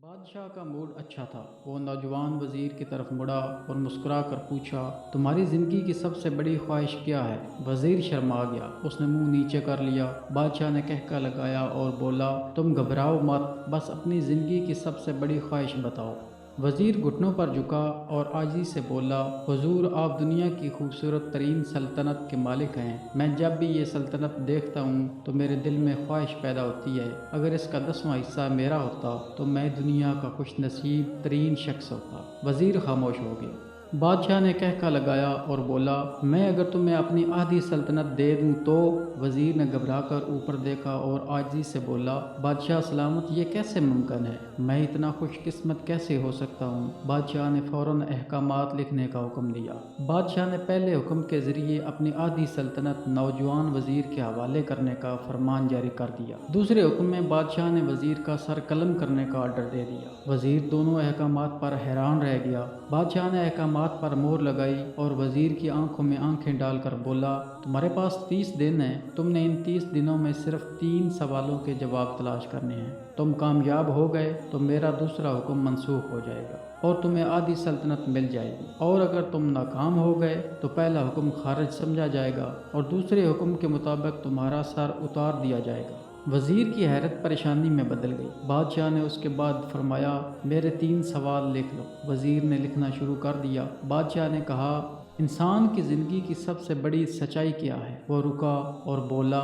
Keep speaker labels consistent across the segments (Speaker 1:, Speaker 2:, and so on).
Speaker 1: بادشاہ کا موڈ اچھا تھا۔ وہ نوجوان وزیر کی طرف مڑا اور مسکرا کر پوچھا، تمہاری زندگی کی سب سے بڑی خواہش کیا ہے؟ وزیر شرما گیا، اس نے منہ نیچے کر لیا۔ بادشاہ نے کہکا لگایا اور بولا، تم گھبراؤ مت، بس اپنی زندگی کی سب سے بڑی خواہش بتاؤ۔ وزیر گھٹنوں پر جھکا اور عاجزی سے بولا، حضور آپ دنیا کی خوبصورت ترین سلطنت کے مالک ہیں۔ میں جب بھی یہ سلطنت دیکھتا ہوں تو میرے دل میں خواہش پیدا ہوتی ہے، اگر اس کا 10واں حصہ میرا ہوتا تو میں دنیا کا خوش نصیب ترین شخص ہوتا۔ وزیر خاموش ہو گیا۔ بادشاہ نے کہکا لگایا اور بولا، میں اگر تمہیں اپنی آدھی سلطنت دے دوں تو؟ وزیر نے گھبرا کر اوپر دیکھا اور عاجزی سے بولا، بادشاہ سلامت، یہ کیسے ممکن ہے؟ میں اتنا خوش قسمت کیسے ہو سکتا ہوں؟ بادشاہ نے فوراً احکامات لکھنے کا حکم دیا۔ بادشاہ نے پہلے حکم کے ذریعے اپنی آدھی سلطنت نوجوان وزیر کے حوالے کرنے کا فرمان جاری کر دیا۔ دوسرے حکم میں بادشاہ نے وزیر کا سر قلم کرنے کا آرڈر دے دیا۔ وزیر دونوں احکامات پر حیران رہ گیا۔ بادشاہ نے احکامات پر مہر لگائی اور وزیر کی آنکھوں میں آنکھیں ڈال کر بولا، تمہارے پاس 30 دن ہیں، تم نے ان 30 دنوں میں صرف 3 سوالوں کے جواب تلاش کرنے ہیں۔ تم کامیاب ہو گئے تو میرا دوسرا حکم منسوخ ہو جائے گا اور تمہیں آدھی سلطنت مل جائے گی، اور اگر تم ناکام ہو گئے تو پہلا حکم خارج سمجھا جائے گا اور دوسرے حکم کے مطابق تمہارا سر اتار دیا جائے گا۔ وزیر کی حیرت پریشانی میں بدل گئی۔ بادشاہ نے اس کے بعد فرمایا، میرے 3 سوال لکھ لو۔ وزیر نے لکھنا شروع کر دیا۔ بادشاہ نے کہا، انسان کی زندگی کی سب سے بڑی سچائی کیا ہے؟ وہ رکا اور بولا،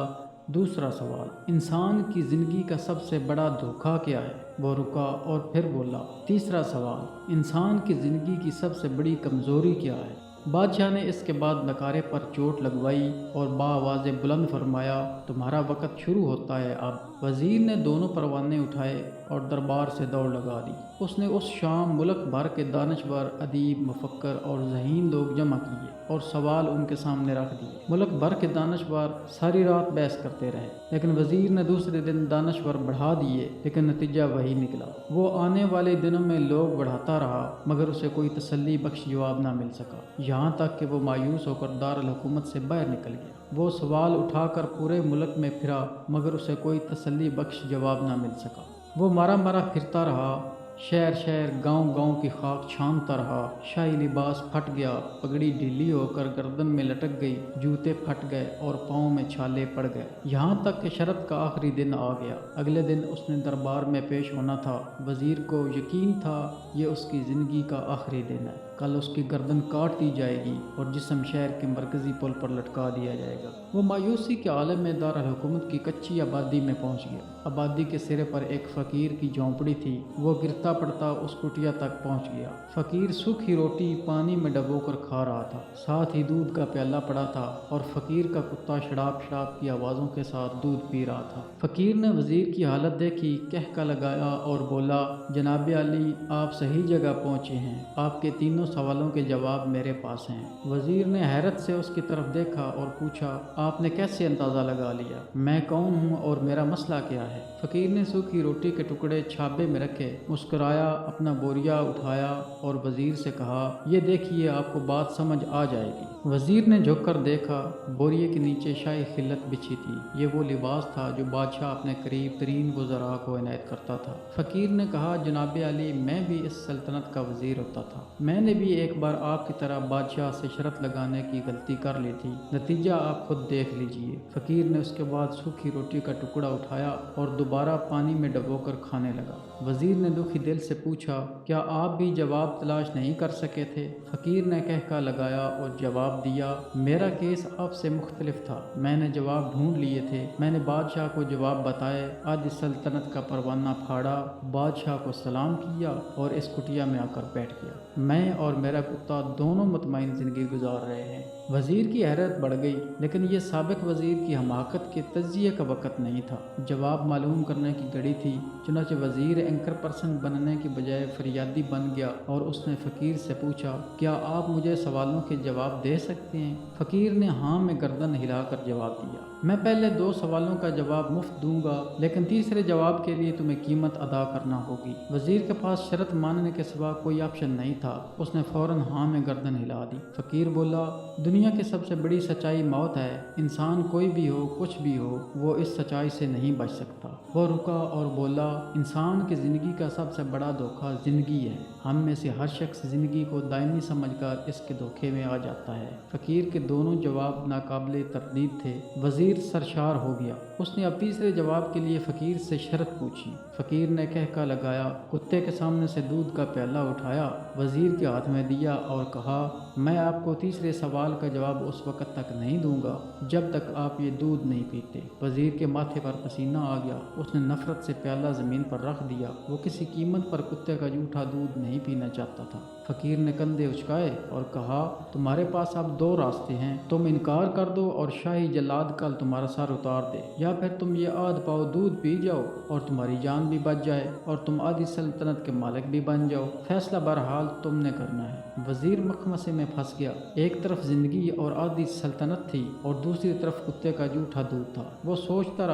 Speaker 1: دوسرا سوال، انسان کی زندگی کا سب سے بڑا دھوکہ کیا ہے؟ وہ رکا اور پھر بولا، تیسرا سوال، انسان کی زندگی کی سب سے بڑی کمزوری کیا ہے؟ بادشاہ نے اس کے بعد نکارے پر چوٹ لگوائی اور بآواز بلند فرمایا، تمہارا وقت شروع ہوتا ہے اب۔ وزیر نے دونوں پروانے اٹھائے اور دربار سے دوڑ لگا دی۔ اس نے اس شام ملک بھر کے دانشور، ادیب، مفکر اور ذہین لوگ جمع کیے اور سوال ان کے سامنے رکھ دیے۔ ملک بھر کے دانشور ساری رات بحث کرتے رہے، لیکن وزیر نے دوسرے دن دانشور بڑھا دیے، لیکن نتیجہ وہی نکلا۔ وہ آنے والے دنوں میں لوگ بڑھاتا رہا مگر اسے کوئی تسلی بخش جواب نہ مل سکا، یہاں تک کہ وہ مایوس ہو کر دارالحکومت سے باہر نکل گیا۔ وہ سوال اٹھا کر پورے ملک میں پھرا مگر اسے کوئی تسلی بخش جواب نہ مل سکا۔ وہ مرا مرا پھرتا رہا، شہر شہر، گاؤں گاؤں کی خاک چھانتا رہا۔ شاہی لباس پھٹ گیا، پگڑی ڈھیلی ہو کر گردن میں لٹک گئی، جوتے پھٹ گئے اور پاؤں میں چھالے پڑ گئے، یہاں تک کہ شرط کا آخری دن آ گیا۔ اگلے دن اس نے دربار میں پیش ہونا تھا۔ وزیر کو یقین تھا یہ اس کی زندگی کا آخری دن ہے، کل اس کی گردن کاٹ دی جائے گی اور جسم شہر کے مرکزی پل پر لٹکا دیا جائے گا۔ وہ مایوسی کے عالم میں دارالحکومت کی کچی آبادی میں پہنچ گیا۔ آبادی کے سرے پر ایک فقیر کی جھونپڑی تھی۔ وہ گرتا پڑتا اس کٹیا تک پہنچ گیا۔ فقیر سوکھی روٹی پانی میں ڈبو کر کھا رہا تھا، ساتھ ہی دودھ کا پیالہ پڑا تھا اور فقیر کا کتا شڑاپ شڑاپ کی آوازوں کے ساتھ دودھ پی رہا تھا۔ فقیر نے وزیر کی حالت دیکھی، کہکا لگایا اور بولا، جناب عالی، آپ صحیح جگہ پہنچے ہیں، آپ کے تینوں سوالوں کے جواب میرے پاس ہیں۔ وزیر نے حیرت سے اس کی طرف دیکھا اور پوچھا، آپ نے کیسے اندازہ لگا لیا؟ میں کون ہوں اور میرا مسئلہ کیا ہے؟ فقیر نے سوکھی روٹی کے ٹکڑے چھابے میں رکھے، مسکرایا، اپنا بوریا اٹھایا اور وزیر سے کہا، یہ دیکھیے، آپ کو بات سمجھ آ جائے گی۔ وزیر نے جھک کر دیکھا، بوریے کے نیچے شاہی خلت بچھی تھی۔ یہ وہ لباس تھا جو بادشاہ اپنے قریب ترین وزراء کو عنایت کرتا تھا۔ فقیر نے کہا، جناب عالی، میں بھی اس سلطنت کا وزیر ہوتا تھا۔ میں نے بھی ایک بار آپ کی طرح بادشاہ سے شرط لگانے کی غلطی کر لی تھی، نتیجہ آپ خود دیکھ لیجئے۔ فقیر نے اس کے بعد سوکھی روٹی کا ٹکڑا اٹھایا اور دوبارہ پانی میں ڈبو کر کھانے لگا۔ وزیر نے دکھی دل سے پوچھا، کیا آپ بھی جواب تلاش نہیں کر سکے تھے؟ فقیر نے کہکا لگایا اور جواب دیا، میرا کیس آپ سے مختلف تھا، میں نے جواب ڈھونڈ لیے تھے۔ میں نے بادشاہ کو جواب بتائے، آدھی سلطنت کا پروانہ پھاڑا، بادشاہ کو سلام کیا اور اس کٹیا میں آ کر بیٹھ گیا۔ میں اور میرا کتا دونوں مطمئن زندگی گزار رہے ہیں۔ وزیر کی حیرت بڑھ گئی، لیکن یہ سابق وزیر کی حماقت کے تجزیے کا وقت نہیں تھا، جواب معلوم کرنے کی گھڑی تھی۔ چنانچہ وزیر اینکر پرسن بننے کی بجائے فریادی بن گیا اور اس نے فقیر سے پوچھا، کیا آپ مجھے سوالوں کے جواب دے سکتے ہیں؟ فقیر نے ہاں میں گردن ہلا کر جواب دیا۔ میں پہلے 2 سوالوں کا جواب مفت دوں گا، لیکن تیسرے جواب کے لیے تمہیں قیمت ادا کرنا ہوگی۔ وزیر کے پاس شرط ماننے کے سوا کوئی آپشن نہیں تھا۔ اس نے فوراً ہاں میں گردن ہلا دی۔ فقیر بولا، دنیا کی سب سے بڑی سچائی موت ہے۔ انسان کوئی بھی ہو، کچھ بھی ہو، وہ اس سچائی سے نہیں بچ سکتا۔ وہ رکا اور بولا، انسان کی زندگی کا سب سے بڑا دھوکہ زندگی ہے۔ ہم میں سے ہر شخص زندگی کو دائمی سمجھ کر اس کے دھوکے میں آ جاتا ہے۔ فقیر کے دونوں جواب ناقابل تردید تھے۔ وزیر سرشار ہو گیا۔ اس نے اب تیسرے جواب کے لیے فقیر سے شرط پوچھی۔ فقیر نے کہکا لگایا، کتے کے سامنے سے دودھ کا پیالہ اٹھایا، وزیر کے ہاتھ میں دیا اور کہا، میں آپ کو تیسرے سوال کا جواب اس وقت تک نہیں دوں گا جب تک آپ یہ دودھ نہیں پیتے۔ وزیر کے ماتھے پر پسینہ آ گیا۔ اس نے نفرت سے پیالہ زمین پر رکھ دیا۔ وہ کسی قیمت پر کتے کا جھوٹا دودھ نہیں پینا چاہتا تھا۔ فقیر نے کندھے اچکائے اور کہا، تمہارے پاس اب 2 راستے ہیں، تم انکار کر دو اور شاہی جلاد کل تمہارا سر اتار دے، یا پھر تم یہ آدھ پاؤ دودھ پی جاؤ اور تمہاری جان بھی بچ جائے اور تم آدھی سلطنت کے مالک بھی بن جاؤ۔ فیصلہ بہرحال تم نے کرنا ہے۔ وزیر مخمصے میں پھنس گیا۔ ایک طرف زندگی اور آدھی سلطنت تھی اور دوسری طرف کتے کا جھوٹا دودھ تھا۔ وہ سوچتا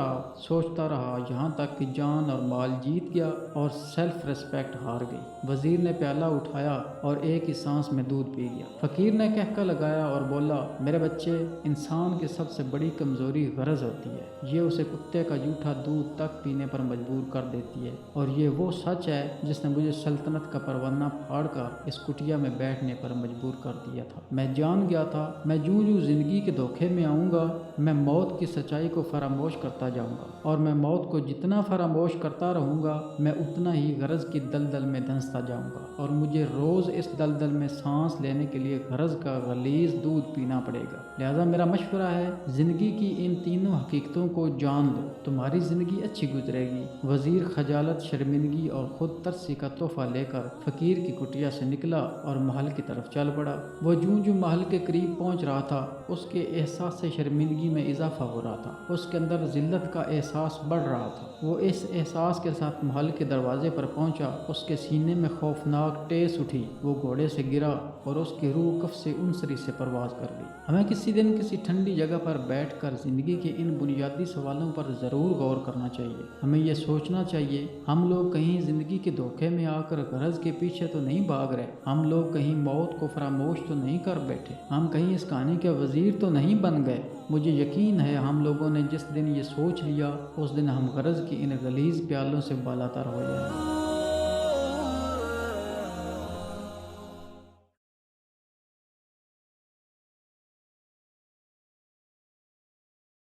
Speaker 1: رہا یہاں تک کہ جان اور مال جیت گیا اور سیلف ریسپیکٹ ہار گئی۔ وزیر نے پیالہ اٹھایا اور ایک ہی سانس میں دودھ پی گیا۔ فقیر نے کہکا لگایا اور بولا، میرے بچے، انسان کی سب سے بڑی کمزوری غرض ہوتی ہے۔ یہ اسے کتے کا جھوٹا دودھ تک پینے پر مجبور کر دیتی ہے، اور یہ وہ سچ ہے جس نے مجھے سلطنت کا پروانہ پھاڑ کر اس کٹیا میں بیٹھنے پر مجبور کر دیا تھا۔ میں جان گیا تھا میں جوں زندگی کے دھوکے میں آؤں گا، میں موت کی سچائی کو فراموش کرتا جاؤں گا، اور میں موت کو جتنا فراموش کرتا رہوں گا میں اتنا ہی غرض کی دلدل میں دھنستا جاؤں گا، اور مجھے روز اس دلدل میں سانس لینے کے لیے غرض کا غلیظ دودھ پینا پڑے گا۔ لہذا میرا مشورہ ہے، زندگی کی ان تینوں حقیقتوں کو جان لو، تمہاری زندگی اچھی گزرے گی۔ وزیر خجالت، شرمندگی اور خود ترسی کا تحفہ لے کر فقیر کی کٹیا سے نکلا اور محل کی طرف چل پڑا۔ وہ جوں محل کے قریب پہنچ رہا تھا، اس کے احساس سے شرمندگی میں اضافہ ہو رہا تھا۔ اس کے اندر ذلت کا احساس بڑھ رہا تھا۔ وہ اس احساس کے ساتھ محل کے دروازے پر پہنچا۔ اس کے سینے میں خوفناک ٹیس اٹھی۔ وہ گھوڑے سے گرا اور اس کی روح کف سے انصری سے پرواز کر گئی۔ ہمیں کسی دن کسی ٹھنڈی جگہ پر بیٹھ کر زندگی کے ان بنیادی سوالوں پر ضرور غور کرنا چاہیے۔ ہمیں یہ سوچنا چاہیے، ہم لوگ کہیں زندگی کے دھوکے میں آ کر غرض کے پیچھے تو نہیں بھاگ رہے، ہم لوگ کہیں موت کو فراموش تو نہیں کر بیٹھے، ہم کہیں اس کہانی کے وزیر تو نہیں بن گئے۔ مجھے یقین ہے ہم لوگوں نے جس دن یہ سوچ لیا، اس دن ہم غرض کی ان غلیظ پیالوں سے بالاتر ہو جائیں۔